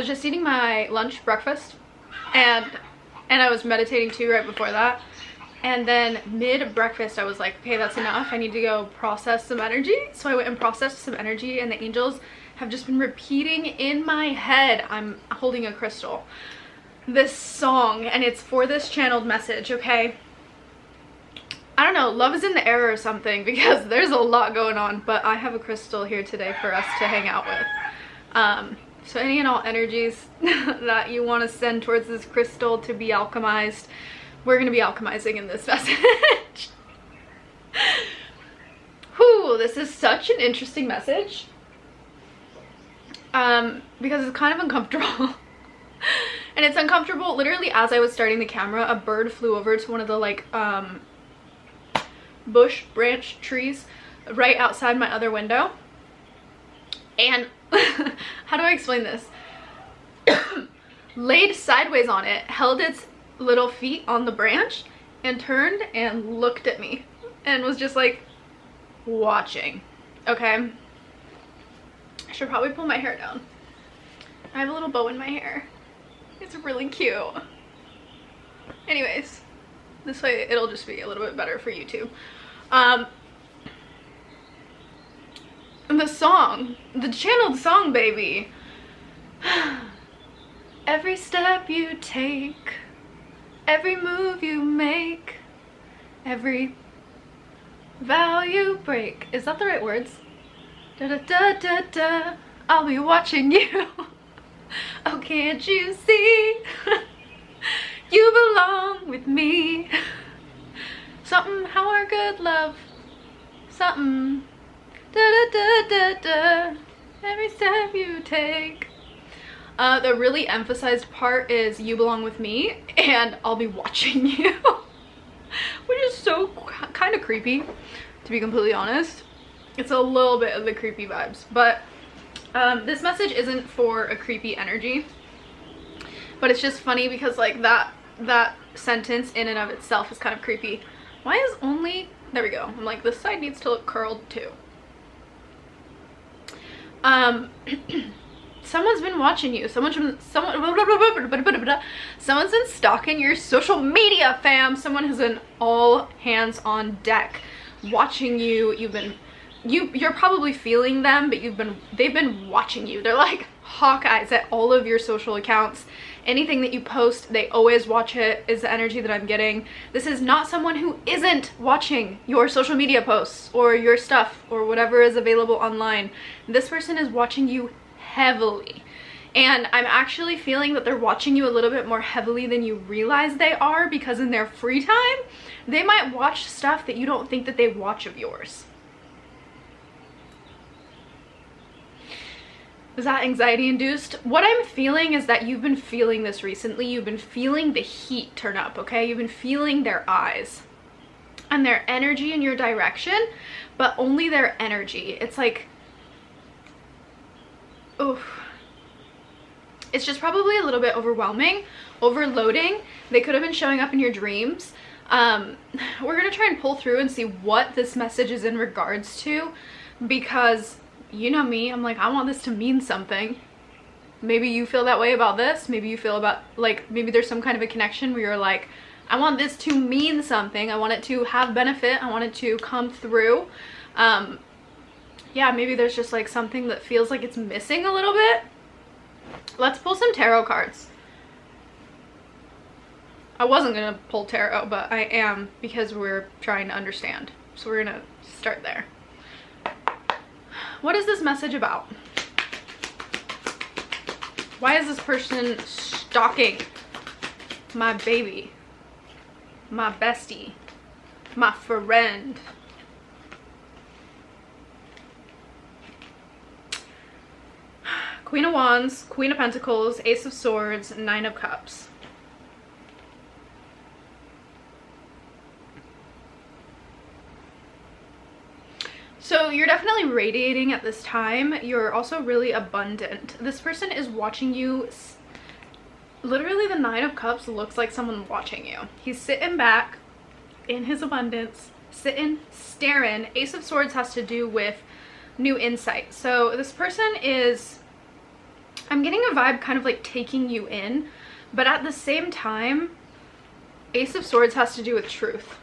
was just eating my lunch, breakfast, and I was meditating too right before that. And then mid-breakfast, I was like, okay, that's enough. I need to go process some energy. So I went and processed some energy, and the angels have just been repeating in my head. I'm holding a crystal. This song, and it's for this channeled message, okay? I don't know, love is in the air or something, because there's a lot going on, but I have a crystal here today for us to hang out with. So any and all energies that you want to send towards this crystal to be alchemized, we're going to be alchemizing in this message. Whew, this is such an interesting message. Because it's kind of uncomfortable. And it's uncomfortable literally as I was starting the camera. A bird flew over to one of the like bush branch trees right outside my other window, and how do I explain this? Laid sideways on it, held its little feet on the branch, and turned and looked at me and was just like watching. Okay, I should probably pull my hair down. I have a little bow in my hair. It's really cute. Anyways, this way it'll just be a little bit better for YouTube. The song, the channeled song, baby. Every step you take, every move you make, every vow you break. Is that the right words? Da da da da da. I'll be watching you. Oh, can't you see? You belong with me. Something, how our good love. Something. Da da da da da. Every step you take. The really emphasized part is you belong with me and I'll be watching you. Which is so kind of creepy, to be completely honest. It's a little bit of the creepy vibes, but this message isn't for a creepy energy, but it's just funny because like that sentence in and of itself is kind of creepy. Why is only, there we go, I'm like, this side needs to look curled too. Someone's been watching you. Someone's been stalking your social media, fam. Someone has been all hands on deck watching you. You're probably feeling them, but they've been watching you. They're like hawk eyes at all of your social accounts. Anything that you post, they always watch it, is the energy that I'm getting. This is not someone who isn't watching your social media posts or your stuff or whatever is available online. This person is watching you heavily. And I'm actually feeling that they're watching you a little bit more heavily than you realize they are, because in their free time, they might watch stuff that you don't think that they watch of yours. Is that anxiety induced? What I'm feeling is that you've been feeling this recently. You've been feeling the heat turn up, okay? You've been feeling their eyes and their energy in your direction, but only their energy. It's like, oof. It's just probably a little bit overwhelming, overloading. They could have been showing up in your dreams. We're gonna try and pull through and see what this message is in regards to, because you know me, I'm like, I want this to mean something. Maybe you feel that way about this. Maybe you feel about, like, maybe there's some kind of a connection where you're like, I want this to mean something. I want it to have benefit. I want it to come through. Yeah, maybe there's just like something that feels like it's missing a little bit. Let's pull some tarot cards. I wasn't gonna pull tarot, but I am, because we're trying to understand. So we're gonna start there. What is this message about? Why is this person stalking my baby, my bestie, my friend? Queen of Wands, Queen of Pentacles, Ace of Swords, Nine of Cups. So you're definitely radiating at this time. You're also really abundant. This person is watching you. Literally, the Nine of Cups looks like someone watching you. He's sitting back in his abundance, sitting, staring. Ace of Swords has to do with new insight. So this person is I'm getting a vibe kind of like taking you in, but at the same time, Ace of Swords has to do with truth.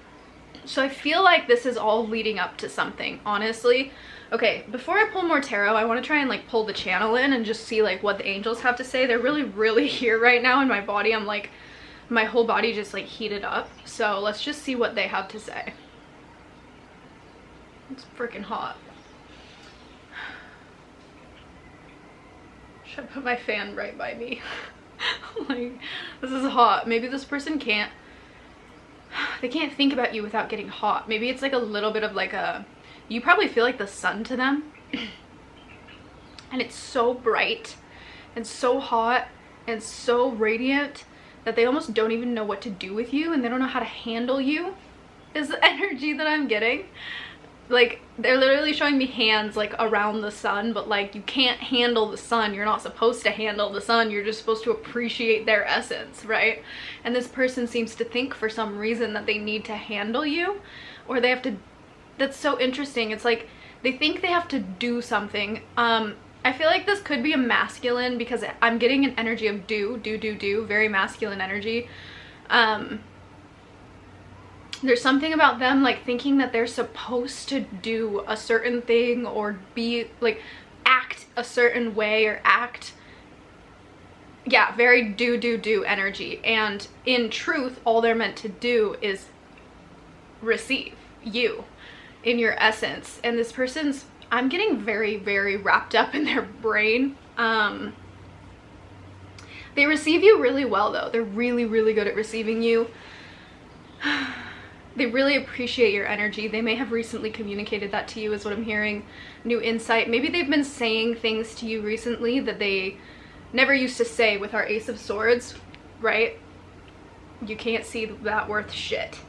So I feel like this is all leading up to something, honestly. Okay, before I pull more tarot, I want to try and like pull the channel in and just see like what the angels have to say. They're really here right now in my body. I'm like, my whole body just like heated up. So let's just see what they have to say. It's freaking hot. Should I put my fan right by me? Like, this is hot. Maybe this person can't, they can't think about you without getting hot. Maybe it's like a little bit of like a, you probably feel like the sun to them. And it's so bright and so hot and so radiant that they almost don't even know what to do with you, and they don't know how to handle you, is the energy that I'm getting. Like, they're literally showing me hands like around the sun, but like, you can't handle the sun. You're not supposed to handle the sun. You're just supposed to appreciate their essence, right? And this person seems to think for some reason that they need to handle you, or they have to, that's so interesting. It's like they think they have to do something. I feel like this could be a masculine, because I'm getting an energy of do, very masculine energy. There's something about them like thinking that they're supposed to do a certain thing, or be like, act a certain way, or act, yeah, very do energy. And in truth, all they're meant to do is receive you in your essence. And this person's, I'm getting very wrapped up in their brain. They receive you really well though. They're really good at receiving you. They really appreciate your energy. They may have recently communicated that to you, is what I'm hearing. New insight. Maybe they've been saying things to you recently that they never used to say with our Ace of Swords, right? You can't see that worth shit.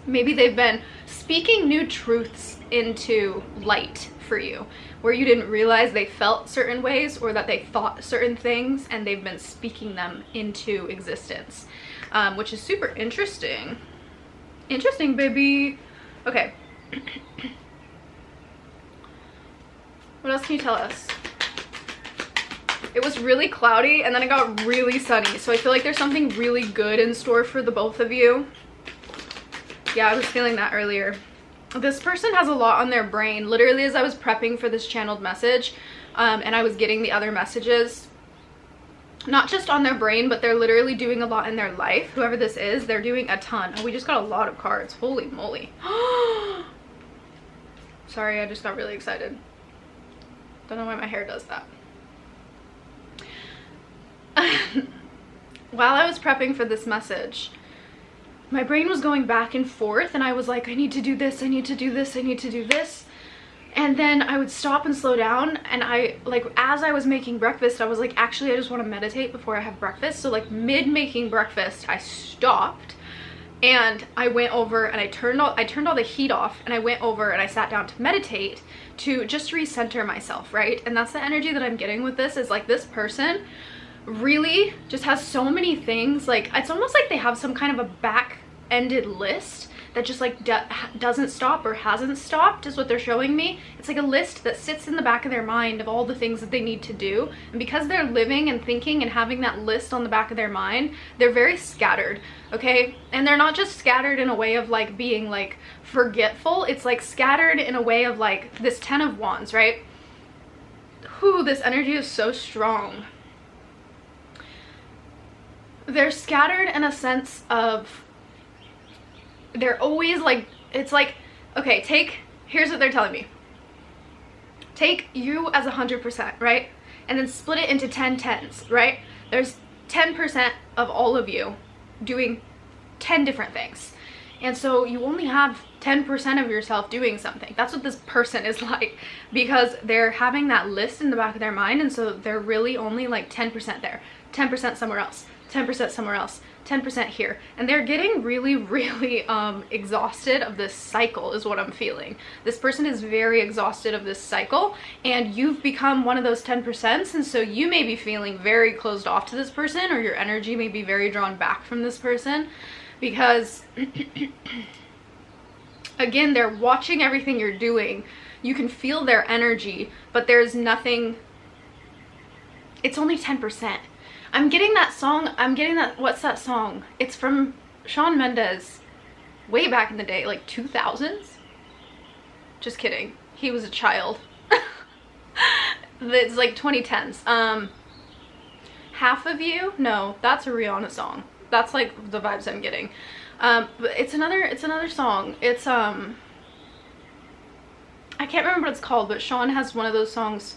Maybe they've been speaking new truths into light for you, where you didn't realize they felt certain ways, or that they thought certain things, and they've been speaking them into existence, which is super interesting. Interesting, baby. Okay. What else can you tell us? It was really cloudy, and then it got really sunny, so I feel like there's something really good in store for the both of you. Yeah, I was feeling that earlier. This person has a lot on their brain. Literally, as I was prepping for this channeled message, and I was getting the other messages, not just on their brain, but they're literally doing a lot in their life. Whoever this is, they're doing a ton. Oh, we just got a lot of cards. Holy moly. Sorry, I just got really excited. Don't know why my hair does that. While I was prepping for this message, my brain was going back and forth, and I was like, I need to do this, I need to do this, I need to do this. And then I would stop and slow down, and I, like, as I was making breakfast, I was like, actually, I just want to meditate before I have breakfast. So like mid making breakfast, I stopped and I went over and I turned all the heat off, and I went over and I sat down to meditate, to just recenter myself, right? And that's the energy that I'm getting with this, is like, this person really just has so many things. Like, it's almost like they have some kind of a back-ended list that just like doesn't stop, or hasn't stopped, is what they're showing me. It's like a list that sits in the back of their mind of all the things that they need to do. And because they're living and thinking and having that list on the back of their mind, they're very scattered, okay? And they're not just scattered in a way of like being like forgetful. It's like scattered in a way of like this 10 of Wands, right? Whew, this energy is so strong. They're scattered in a sense of, they're always like, it's like, okay, here's what they're telling me. Take you as 100%, right? And then split it into 10 tens, right? There's 10% of all of you doing 10 different things. And so you only have 10% of yourself doing something. That's what this person is like, because they're having that list in the back of their mind, and so they're really only like 10% there, 10% somewhere else, 10% somewhere else, 10% here, and they're getting really exhausted of this cycle, is what I'm feeling. This person is very exhausted of this cycle, and you've become one of those 10%, and so you may be feeling very closed off to this person, or your energy may be very drawn back from this person, because again, they're watching everything you're doing. You can feel their energy, but there's nothing It's only 10%. I'm getting that song, what's that song? It's from Shawn Mendes way back in the day, like 2000s. Just kidding. He was a child. It's like 2010s. Half of You? No, that's a Rihanna song. That's like the vibes I'm getting. But it's another song. It's I can't remember what it's called, but Shawn has one of those songs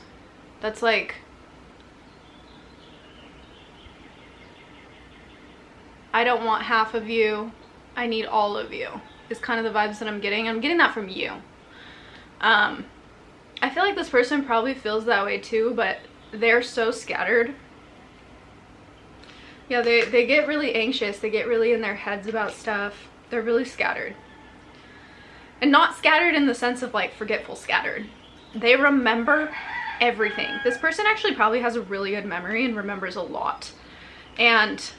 that's like, I don't want half of you, I need all of you, is kind of the vibes that I'm getting. I'm getting that from you. I feel like this person probably feels that way too, but they're so scattered. Yeah, they get really anxious. They get really in their heads about stuff. They're really scattered. And not scattered in the sense of like forgetful scattered. They remember everything. This person actually probably has a really good memory and remembers a lot. And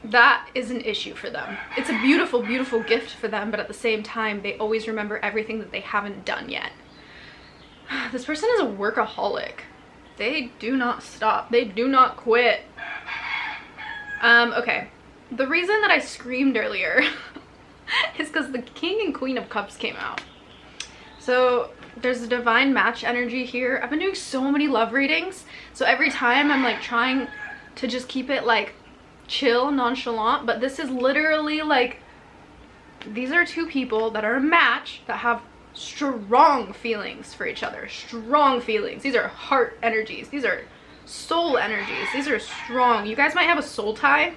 that is an issue for them. It's a beautiful, beautiful gift for them, but at the same time, they always remember everything that they haven't done yet. This person is a workaholic. They do not stop. They do not quit. Okay. The reason that I screamed earlier is because the King and Queen of Cups came out. So there's a divine match energy here. I've been doing so many love readings. So every time I'm like trying to just keep it like chill, nonchalant, but this is literally like, these are two people that are a match that have strong feelings for each other. Strong feelings. These are heart energies. These are soul energies. These are strong. You guys might have a soul tie.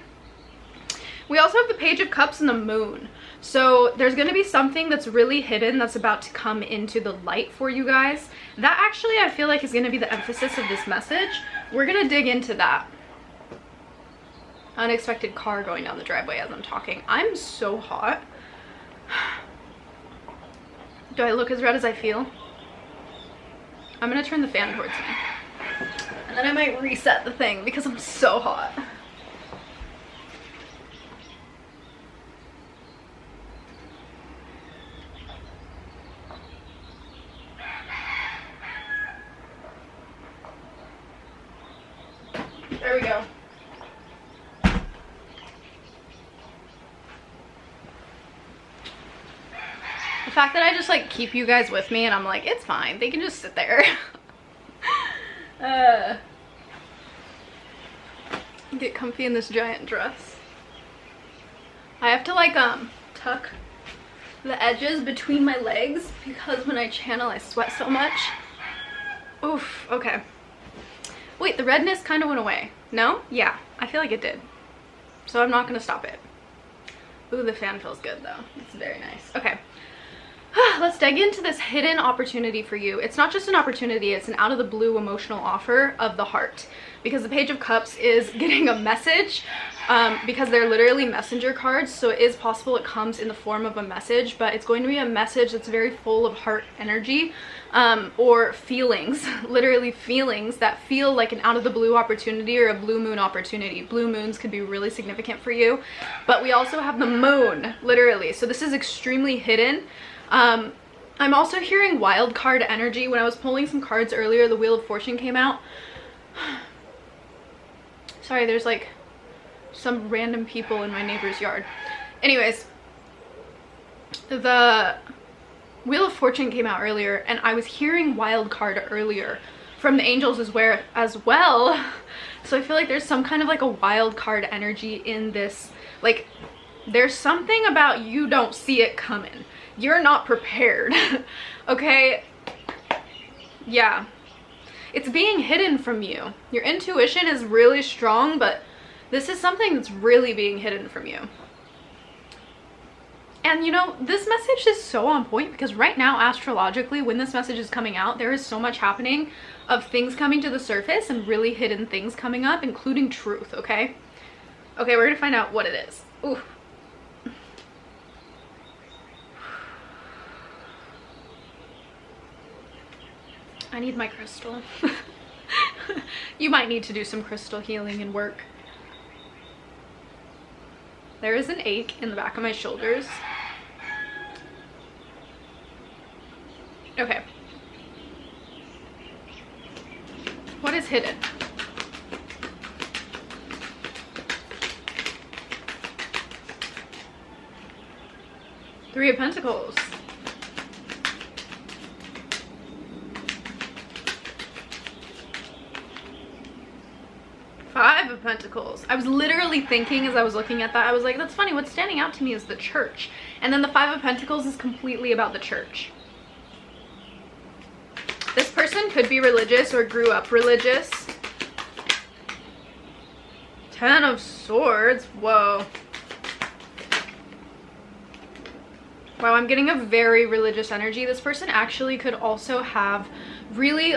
We also have the Page of Cups and the Moon. So there's going to be something that's really hidden that's about to come into the light for you guys. That actually I feel like is going to be the emphasis of this message. We're going to dig into that. Unexpected car going down the driveway as I'm talking. I'm so hot. Do I look as red as I feel? I'm gonna turn the fan towards me. And then I might reset the thing because I'm so hot. There we go. The fact that I just like keep you guys with me and I'm like, it's fine, they can just sit there. Get comfy in this giant dress. I have to like tuck the edges between my legs because when I channel I sweat so much. Oof, okay. Wait, the redness kind of went away. No? Yeah, I feel like it did. So I'm not gonna stop it. Ooh, the fan feels good though. It's very nice. Okay. Let's dig into this hidden opportunity for you. It's not just an opportunity, it's an out of the blue emotional offer of the heart. Because the Page of Cups is getting a message because they're literally messenger cards. So it is possible it comes in the form of a message, but it's going to be a message that's very full of heart energy or feelings, literally feelings that feel like an out of the blue opportunity or a blue moon opportunity. Blue moons could be really significant for you, but we also have the moon, literally. So this is extremely hidden. I'm also hearing wild card energy. When I was pulling some cards earlier, the Wheel of Fortune came out. Sorry, there's like some random people in my neighbor's yard. Anyways, the Wheel of Fortune came out earlier and I was hearing wild card earlier from the angels as well. So I feel like there's some kind of like a wild card energy in this. Like there's something about you don't see it coming. You're not prepared. Okay? Yeah. It's being hidden from you. Your intuition is really strong, but this is something that's really being hidden from you. And you know, this message is so on point because right now, astrologically, when this message is coming out, there is so much happening of things coming to the surface and really hidden things coming up, including truth, okay? Okay, we're gonna find out what it is. Ooh. I need my crystal. You might need to do some crystal healing and work. There is an ache in the back of my shoulders. Okay. What is hidden? Three of Pentacles. Five of Pentacles. I was literally thinking as I was looking at that, I was like, that's funny, what's standing out to me is the church. And then the Five of Pentacles is completely about the church. This person could be religious or grew up religious. Ten of Swords. Whoa. Wow, I'm getting a very religious energy. This person actually could also have really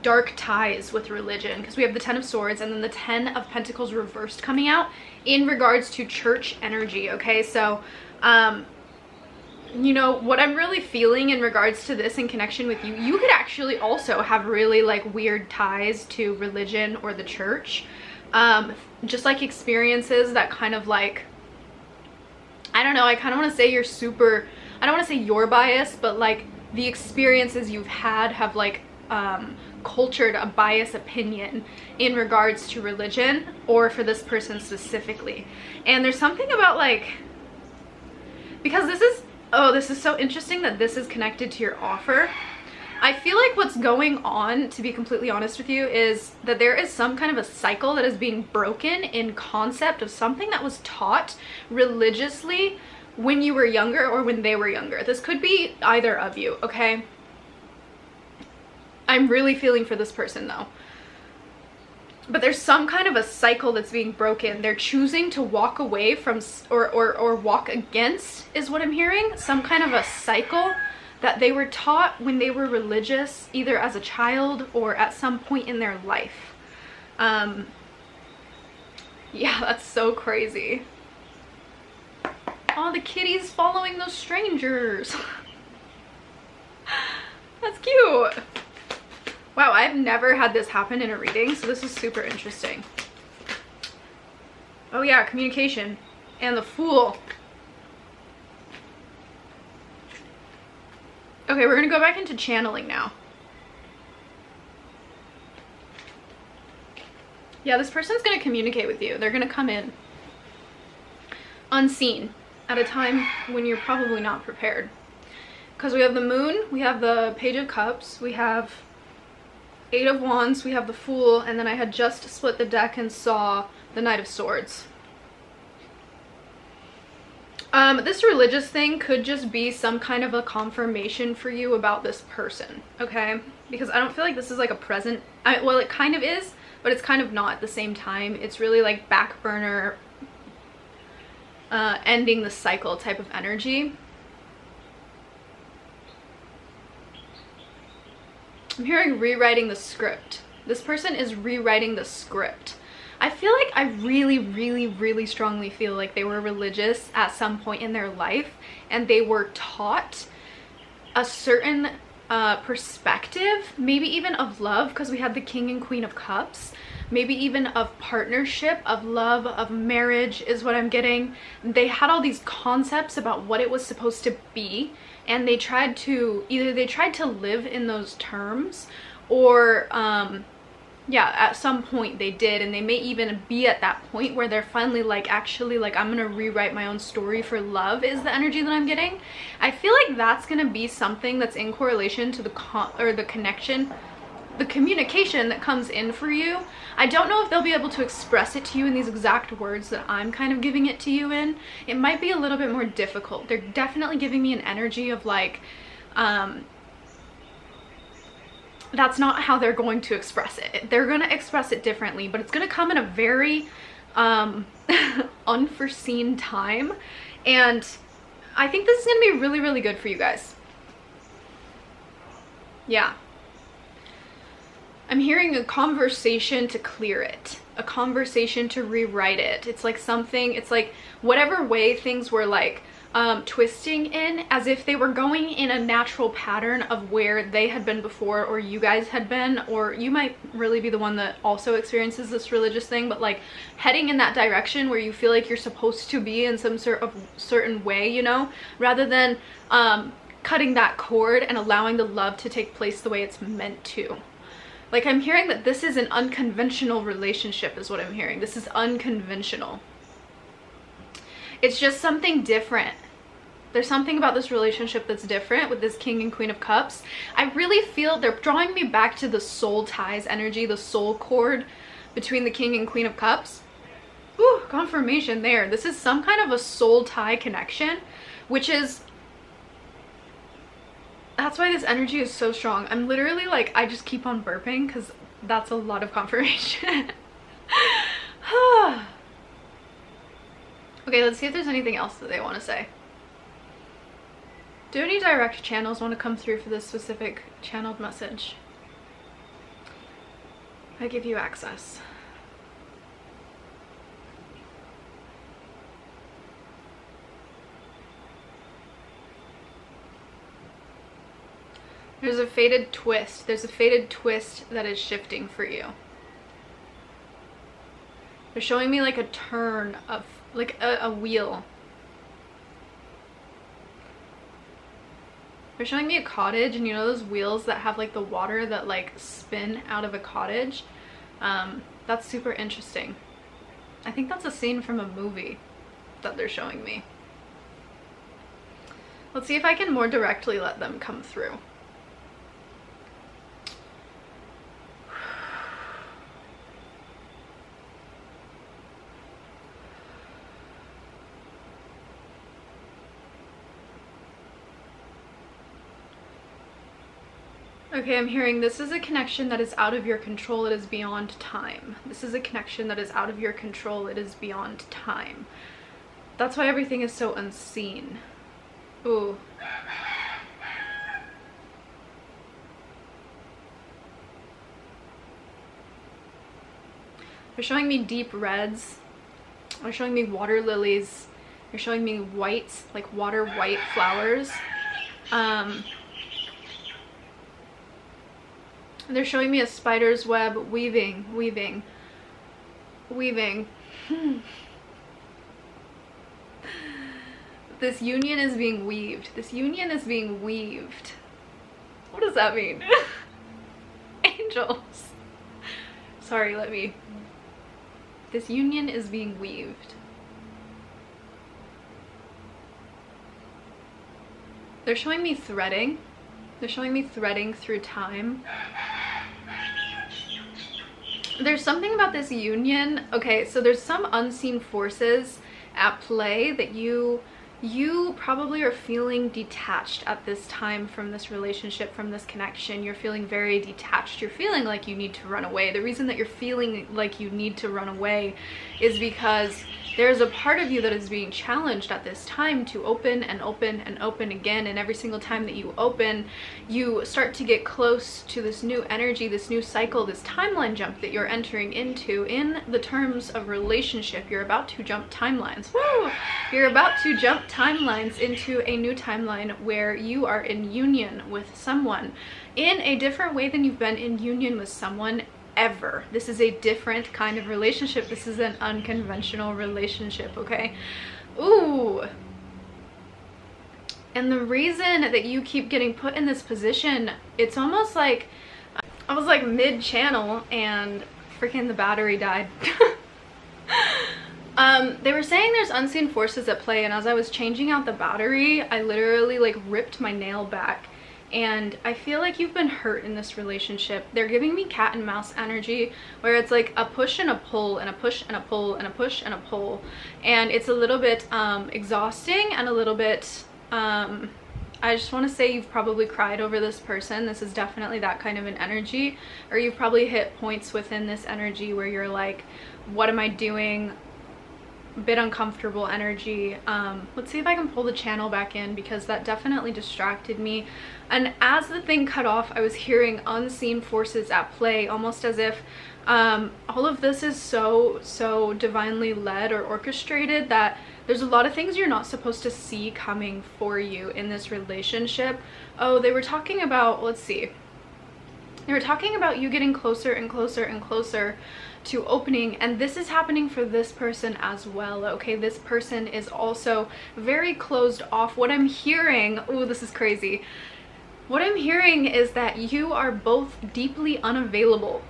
dark ties with religion, because we have the Ten of Swords and then the Ten of Pentacles reversed coming out in regards to church energy. Okay, so you know what I'm really feeling in regards to this in connection with you, you could actually also have really like weird ties to religion or the church, just like experiences that kind of like, I don't know, I kind of want to say you're super, I don't want to say you're biased, but like the experiences you've had have like cultured a biased opinion in regards to religion, or for this person specifically. And there's something about like, because this is, oh, this is so interesting that this is connected to your offer. I feel like what's going on, to be completely honest with you, is that there is some kind of a cycle that is being broken in concept of something that was taught religiously when you were younger or when they were younger. This could be either of you, okay? I'm really feeling for this person though. But there's some kind of a cycle that's being broken. They're choosing to walk away from, or walk against, is what I'm hearing. Some kind of a cycle that they were taught when they were religious, either as a child or at some point in their life. Yeah, that's so crazy. Oh, the kitty's following those strangers. That's cute. Wow, I've never had this happen in a reading, so this is super interesting. Oh yeah, communication. And the Fool. Okay, we're gonna go back into channeling now. Yeah, this person's gonna communicate with you. They're gonna come in unseen at a time when you're probably not prepared. Because we have the Moon, we have the Page of Cups, we have Eight of Wands, we have the Fool, and then I had just split the deck and saw the Knight of Swords. This religious thing could just be some kind of a confirmation for you about this person, okay? Because I don't feel like this is like a present, well, it kind of is, but it's kind of not at the same time. It's really like back burner, ending the cycle type of energy. I'm hearing rewriting the script. This person is rewriting the script. I feel like I really strongly feel like they were religious at some point in their life, and they were taught a certain perspective, maybe even of love, because we had the King and Queen of Cups, maybe even of partnership, of love, of marriage is what I'm getting. They had all these concepts about what it was supposed to be, and they tried to, either they tried to live in those terms, or yeah, at some point they did, and they may even be at that point where they're finally like, actually, like, I'm gonna rewrite my own story for love, is the energy that I'm getting. I feel like that's gonna be something that's in correlation to the connection, the communication that comes in for you. I don't know if they'll be able to express it to you in these exact words that I'm kind of giving it to you in. It might be a little bit more difficult. They're definitely giving me an energy of like, that's not how they're going to express it. They're going to express it differently, but it's going to come in a very unforeseen time. And I think this is going to be really good for you guys. Yeah. I'm hearing a conversation to clear it, a conversation to rewrite it. It's like something, it's like whatever way things were like twisting in, as if they were going in a natural pattern of where they had been before, or you guys had been, or you might really be the one that also experiences this religious thing, but like heading in that direction where you feel like you're supposed to be in some sort of certain way, you know, rather than cutting that cord and allowing the love to take place the way it's meant to. Like, I'm hearing that this is an unconventional relationship is what I'm hearing. This is unconventional. It's just something different. There's something about this relationship that's different with this King and Queen of Cups. I really feel they're drawing me back to the soul ties energy, the soul cord between the King and Queen of Cups. Ooh, confirmation there. This is some kind of a soul tie connection, which is, that's why this energy is so strong. I'm literally like, I just keep on burping because that's a lot of confirmation. Okay, let's see if there's anything else that they want to say. Do any direct channels want to come through for this specific channeled message? I give you access. There's a fated twist. There's a fated twist that is shifting for you. They're showing me like a turn of, like a wheel. They're showing me a cottage, and you know those wheels that have like the water that like spin out of a cottage? That's super interesting. I think that's a scene from a movie that they're showing me. Let's see if I can more directly let them come through. Okay, I'm hearing this is a connection that is out of your control. It is beyond time. This is a connection that is out of your control. It is beyond time. That's why everything is so unseen. Ooh. They're showing me deep reds. They're showing me water lilies. They're showing me whites, like water white flowers. They're showing me a spider's web weaving. This union is being weaved. This union is being weaved. What does that mean? Angels. Sorry, let me. This union is being weaved. They're showing me threading. They're showing me threading through time. There's something about this union. Okay, so there's some unseen forces at play that you probably are feeling detached at this time from this relationship, from this connection. You're feeling very detached. You're feeling like you need to run away. The reason that you're feeling like you need to run away is because there's a part of you that is being challenged at this time to open and open and open again, and every single time that you open, you start to get close to this new energy, this new cycle, this timeline jump that you're entering into in the terms of relationship. You're about to jump timelines. Woo! You're about to jump timelines into a new timeline where you are in union with someone in a different way than you've been in union with someone ever. This is a different kind of relationship. This is an unconventional relationship, okay? Ooh. And the reason that you keep getting put in this position, it's almost like I was like mid-channel and freaking the battery died. They were saying there's unseen forces at play, and as I was changing out the battery, I literally like ripped my nail back. And I feel like you've been hurt in this relationship. They're giving me cat and mouse energy, where it's like a push and a pull and a push and a pull and a push and a pull. And it's a little bit exhausting and a little bit, I just want to say you've probably cried over this person. This is definitely that kind of an energy. Or you've probably hit points within this energy where you're like, what am I doing? Bit uncomfortable energy. Let's see if I can pull the channel back in, because that definitely distracted me. And as the thing cut off, I was hearing unseen forces at play, almost as if all of this is so divinely led or orchestrated that there's a lot of things you're not supposed to see coming for you in this relationship. Oh, they were talking about, let's see, they were talking about you getting closer and closer and closer to opening, and this is happening for this person as well. Okay, this person is also very closed off. What I'm hearing, oh, this is crazy. What I'm hearing is that you are both deeply unavailable.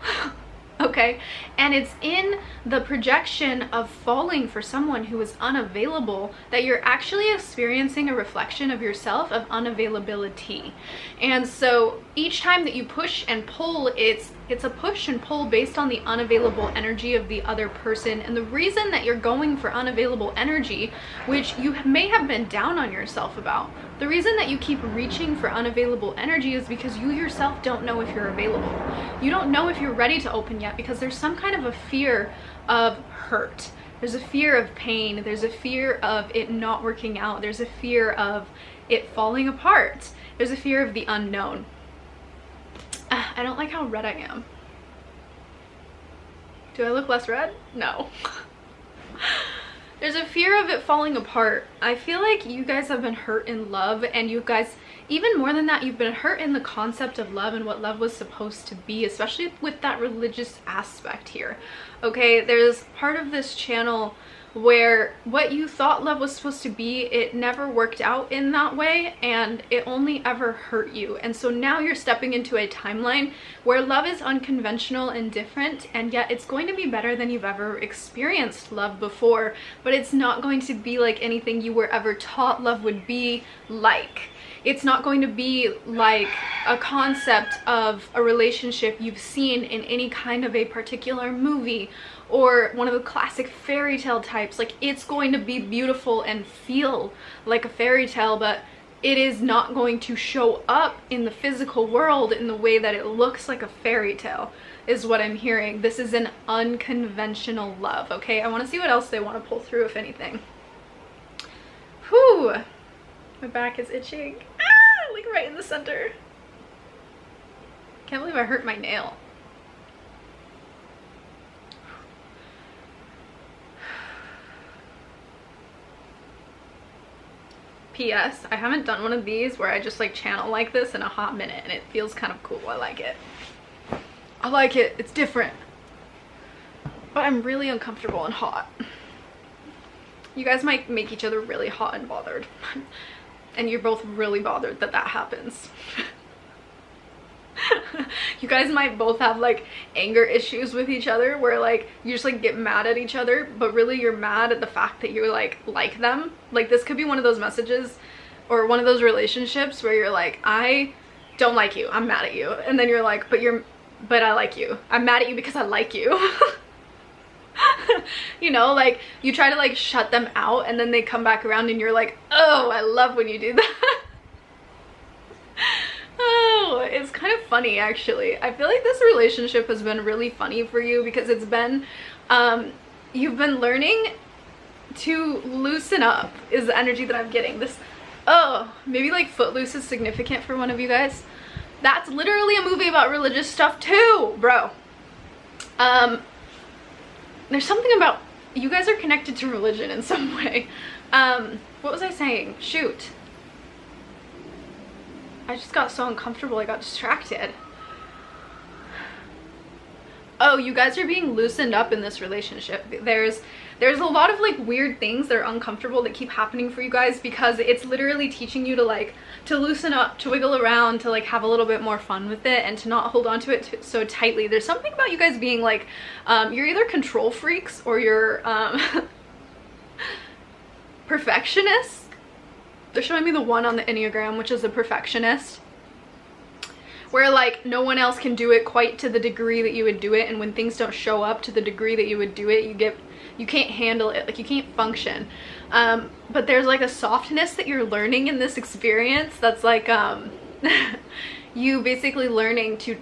Okay, and it's in the projection of falling for someone who is unavailable that you're actually experiencing a reflection of yourself of unavailability. And so each time that you push and pull, it's a push and pull based on the unavailable energy of the other person. And the reason that you're going for unavailable energy, which you may have been down on yourself about, the reason that you keep reaching for unavailable energy is because you yourself don't know if you're available. You don't know if you're ready to open yet, because there's some kind of a fear of hurt. There's a fear of pain. There's a fear of it not working out. There's a fear of it falling apart. There's a fear of the unknown. I don't like how red I am. Do I look less red? No. There's a fear of it falling apart. I feel like you guys have been hurt in love, and you guys, even more than that, you've been hurt in the concept of love and what love was supposed to be, especially with that religious aspect here. Okay, there's part of this channel where what you thought love was supposed to be, it never worked out in that way, and it only ever hurt you. And so now you're stepping into a timeline where love is unconventional and different, and yet it's going to be better than you've ever experienced love before, but it's not going to be like anything you were ever taught love would be like. It's not going to be like a concept of a relationship you've seen in any kind of a particular movie or one of the classic fairy tale types. Like, it's going to be beautiful and feel like a fairy tale, but it is not going to show up in the physical world in the way that it looks like a fairy tale, is what I'm hearing. This is an unconventional love, okay? I want to see what else they want to pull through, if anything. Whew. My back is itching. Ah, like right in the center. Can't believe I hurt my nail. P.S. I haven't done one of these where I just like channel like this in a hot minute, and it feels kind of cool. I like it. I like it. It's different. But I'm really uncomfortable and hot. You guys might make each other really hot and bothered. And you're both really bothered that that happens. You guys might both have like anger issues with each other where like you just like get mad at each other, but really you're mad at the fact that you like them. Like, this could be one of those messages or one of those relationships where you're like, I don't like you, I'm mad at you, and then you're like, but I like you, I'm mad at you because I like you. You know, like you try to like shut them out, and then they come back around and you're like, oh, I love when you do that. Oh, it's kind of funny, actually. I feel like this relationship has been really funny for you because it's been, you've been learning to loosen up, is the energy that I'm getting. This, oh, maybe like Footloose is significant for one of you guys. That's literally a movie about religious stuff too, bro. There's something about, you guys are connected to religion in some way. What was I saying? Shoot. I just got so uncomfortable, I got distracted. Oh, you guys are being loosened up in this relationship. There's a lot of like weird things that are uncomfortable that keep happening for you guys, because it's literally teaching you to like, to loosen up, to wiggle around, to like have a little bit more fun with it, and to not hold on to it so tightly. There's something about you guys being like, you're either control freaks or you're perfectionists. They're showing me the one on the Enneagram, which is a perfectionist, where like no one else can do it quite to the degree that you would do it, and when things don't show up to the degree that you would do it, you can't handle it, like you can't function. But there's like a softness that you're learning in this experience that's like you basically learning to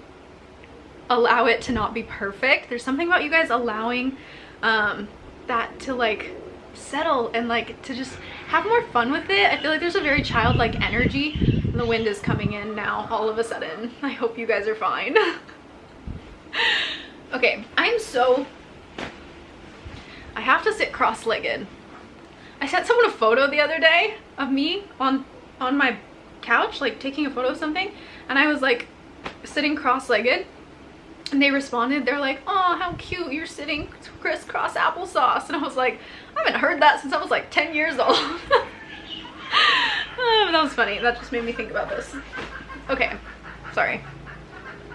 allow it to not be perfect. There's something about you guys allowing that to like settle and like to just have more fun with it. I feel like there's a very childlike energy. The wind is coming in now all of a sudden. I hope you guys are fine. Okay, I have to sit cross-legged. I sent someone a photo the other day of me on my couch, like taking a photo of something, and I was like sitting cross-legged, and they responded, they're like, oh, how cute, you're sitting crisscross applesauce. And I was like, I haven't heard that since I was like 10 years old. That was funny. That just made me think about this. Okay, sorry.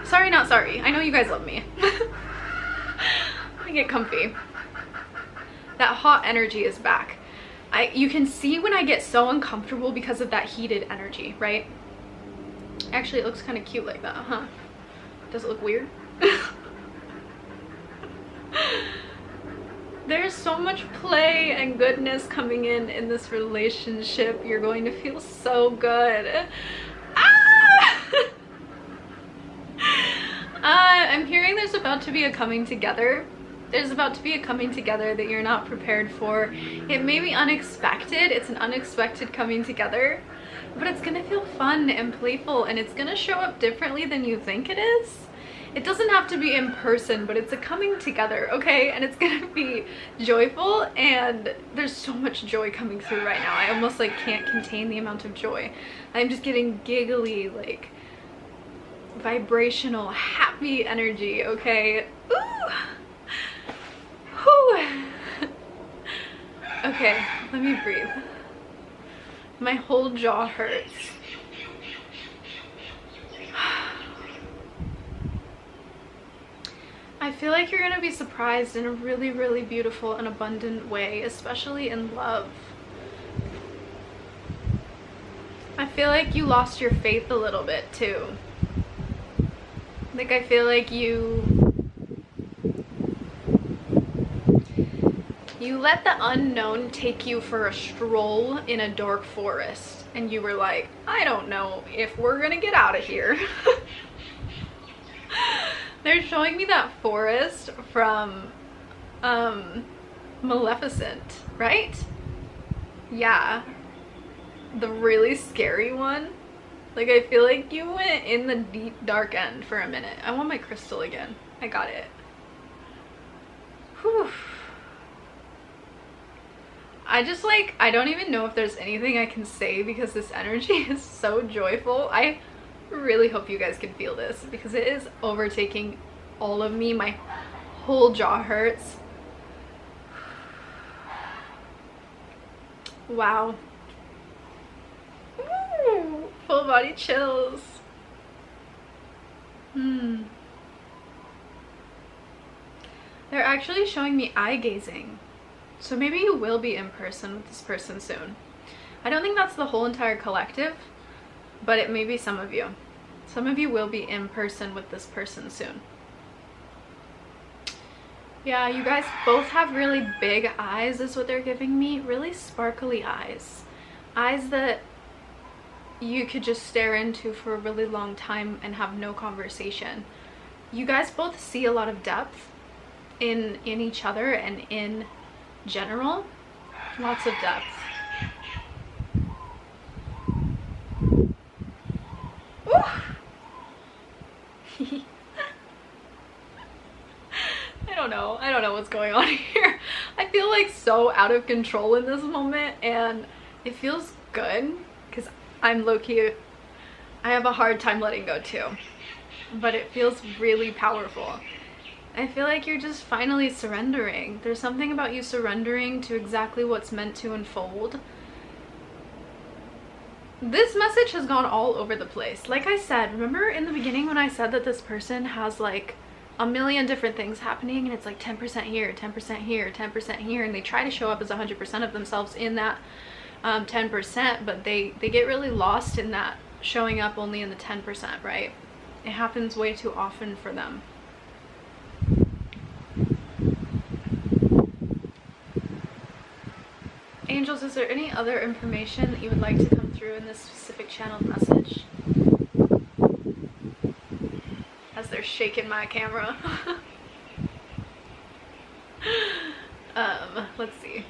Sorry, not sorry. I know you guys love me. Let me get comfy. That hot energy is back. You can see when I get so uncomfortable because of that heated energy, right? Actually, it looks kind of cute like that, huh? Does it look weird? There's so much play and goodness coming in this relationship. You're going to feel so good. Ah! I'm hearing there's about to be a coming together. There's about to be a coming together that you're not prepared for. It may be unexpected. It's an unexpected coming together, but it's gonna feel fun and playful, and it's gonna show up differently than you think it is. It doesn't have to be in person, but it's a coming together, okay? And it's gonna be joyful, and there's so much joy coming through right now. I almost like can't contain the amount of joy. I'm just getting giggly, like vibrational, happy energy, okay? Ooh! Whew. Okay, let me breathe. My whole jaw hurts. I feel like you're gonna be surprised in a really, really beautiful and abundant way, especially in love. I feel like you lost your faith a little bit too. Like, I feel like you let the unknown take you for a stroll in a dark forest, and you were like, I don't know if we're gonna get out of here. They're showing me that forest from Maleficent, right? Yeah, the really scary one. Like, I feel like you went in the deep dark end for a minute. I want my crystal again. I got it. Whew. I don't even know if there's anything I can say because this energy is so joyful. I really hope you guys can feel this because it is overtaking all of me. My whole jaw hurts. Wow. Ooh, full body chills. They're actually showing me eye gazing. So maybe you will be in person with this person soon. I don't think that's the whole entire collective, but it may be some of you. Some of you will be in person with this person soon. Yeah, you guys both have really big eyes is what they're giving me. Really sparkly eyes. Eyes that you could just stare into for a really long time and have no conversation. You guys both see a lot of depth in each other and in general. Lots of depth. I don't know what's going on here. I feel like so out of control in this moment, and it feels good because I'm low-key, I have a hard time letting go too, but it feels really powerful. I feel like you're just finally surrendering. There's something about you surrendering to exactly what's meant to unfold. This message has gone all over the place. Like I said, remember in the beginning when I said that this person has like a million different things happening, and it's like 10% here, 10% here, 10% here, and they try to show up as 100% of themselves in that 10%, but they get really lost in that showing up only in the 10%, right? It happens way too often for them. Angels, is there any other information that you would like to come through in this specific channeled message? As they're shaking my camera. Let's see.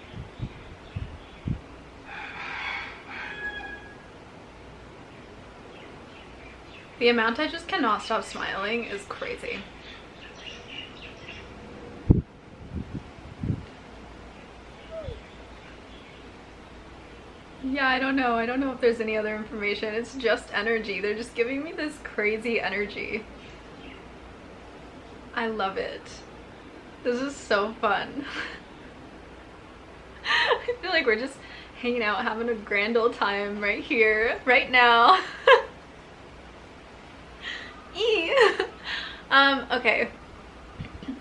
The amount I just cannot stop smiling is crazy. Yeah, I don't know if there's any other information. It's just energy. They're just giving me this crazy energy. I love it. This is so fun. I feel like we're just hanging out, having a grand old time right here, right now. Okay.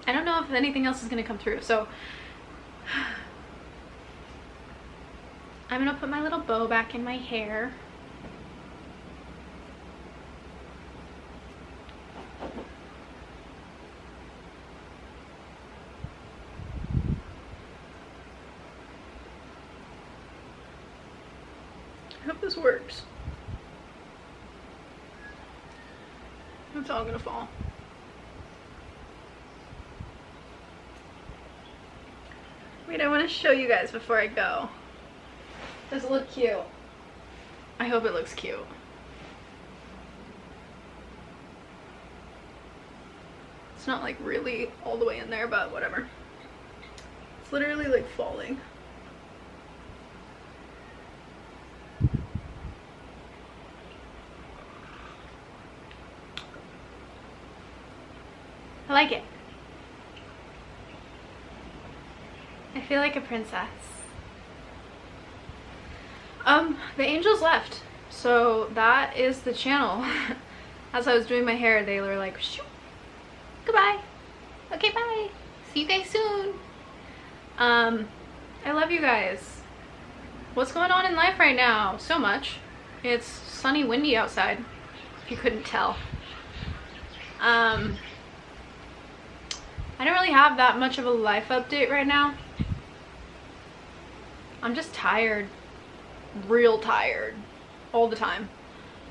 I don't know if anything else is gonna come through, so I'm gonna put my little bow back in my hair. I hope this works. It's all gonna fall. Wait, I want to show you guys before I go. Does it look cute? I hope it looks cute. It's not like really all the way in there, but whatever. It's literally like falling. I like it. I feel like a princess. The angels left, so that is the channel. As I was doing my hair, they were like, shoo, goodbye. Okay, bye. See you guys soon. I love you guys. What's going on in life right now? So much. It's sunny, windy outside, if you couldn't tell. I don't really have that much of a life update right now. I'm just tired, real tired, all the time.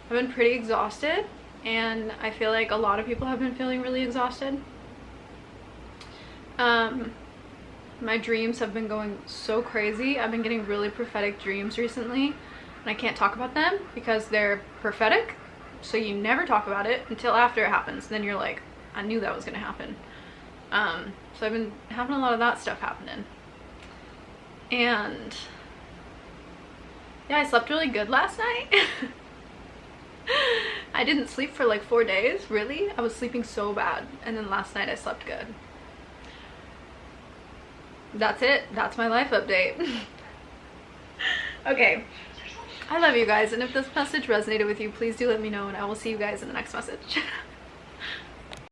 I've been pretty exhausted, and I feel like a lot of people have been feeling really exhausted. My dreams have been going so crazy. I've been getting really prophetic dreams recently, and I can't talk about them because they're prophetic, so you never talk about it until after it happens. Then you're like, I knew that was gonna happen. So I've been having a lot of that stuff happening. And yeah, I slept really good last night. I didn't sleep for like 4 days, really. I was sleeping so bad. And then last night I slept good. That's it. That's my life update. Okay. I love you guys. And if this message resonated with you, please do let me know, and I will see you guys in the next message.